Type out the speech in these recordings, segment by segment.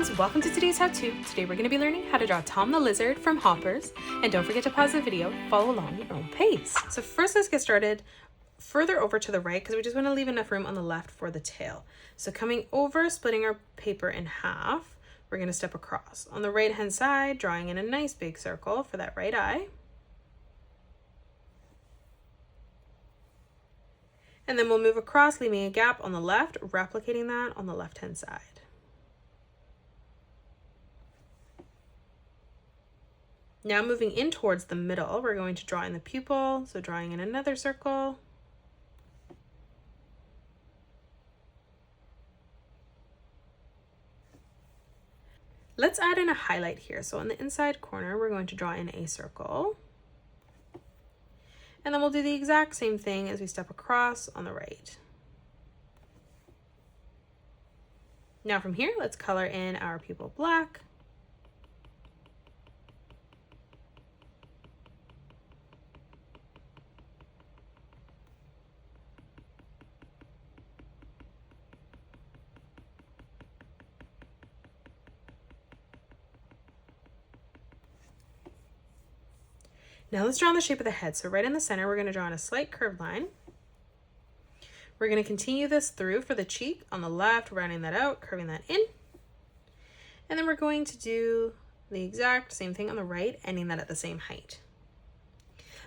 hobbyists, welcome to today's how-to. Today we're going to be learning how to draw Tom the Lizard from Hoppers, and don't forget to pause the video, follow along at your own pace. So first let's get started further over to the right because we just want to leave enough room on the left for the tail. So coming over, splitting our paper in half, we're going to step across. On the right hand side, drawing in a nice big circle for that right eye. And then we'll move across, leaving a gap on the left, replicating that on the left hand side. Now moving in towards the middle, we're going to draw in the pupil, so drawing in another circle. Let's add in a highlight here. So on the inside corner, we're going to draw in a circle. And then we'll do the exact same thing as we step across on the right. Now from here, let's color in our pupil black. Now let's draw on the shape of the head. So right in the center, we're going to draw on a slight curved line. We're going to continue this through for the cheek on the left, rounding that out, curving that in. And then we're going to do the exact same thing on the right, ending that at the same height.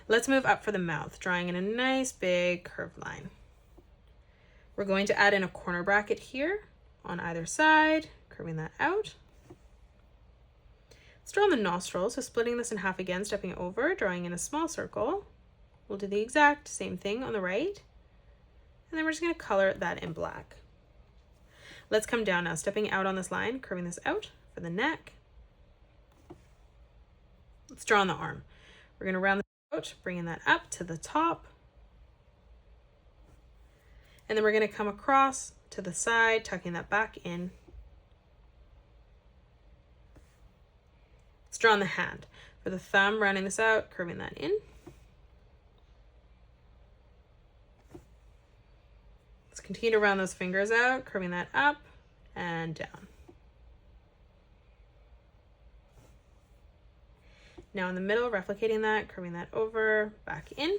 Let's move up for the mouth, drawing in a nice big curved line. We're going to add in a corner bracket here on either side, curving that out. Let's draw on the nostrils, so splitting this in half again, stepping over, drawing in a small circle. We'll do the exact same thing on the right. And then we're just going to color that in black. Let's come down now, stepping out on this line, curving this out for the neck. Let's draw on the arm. We're going to round this out, bringing that up to the top. And then we're going to come across to the side, tucking that back in. Let's draw on the hand. For the thumb, rounding this out, curving that in. Let's continue to round those fingers out, curving that up and down. Now in the middle, replicating that, curving that over, back in.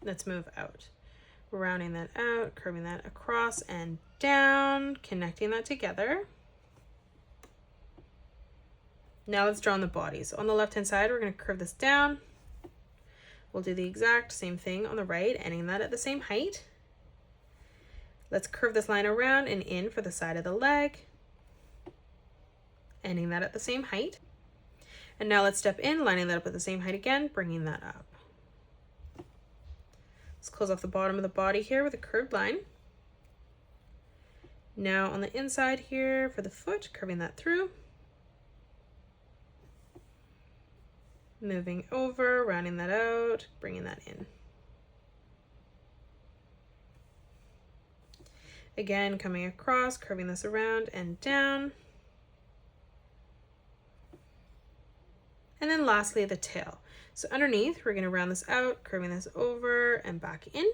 Let's move out. Rounding that out, curving that across and down, connecting that together. Now let's draw on the body. So on the left-hand side, we're going to curve this down. We'll do the exact same thing on the right, ending that at the same height. Let's curve this line around and in for the side of the leg, ending that at the same height. And now let's step in, lining that up at the same height again, bringing that up. Let's close off the bottom of the body here with a curved line. Now on the inside here for the foot, curving that through. Moving over, rounding that out, bringing that in. Again, coming across, curving this around and down. And then lastly, the tail. So underneath, we're going to round this out, curving this over and back in.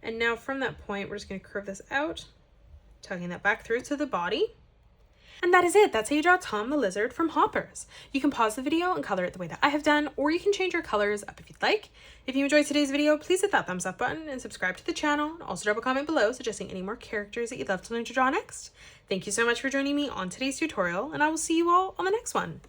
And now from that point, we're just going to curve this out, tugging that back through to the body. And that is it. That's how you draw Tom the Lizard from Hoppers. You can pause the video and color it the way that I have done, or you can change your colors up if you'd like. If you enjoyed today's video, please hit that thumbs up button and subscribe to the channel. And also drop a comment below suggesting any more characters that you'd love to learn to draw next. Thank you so much for joining me on today's tutorial, and I will see you all on the next one.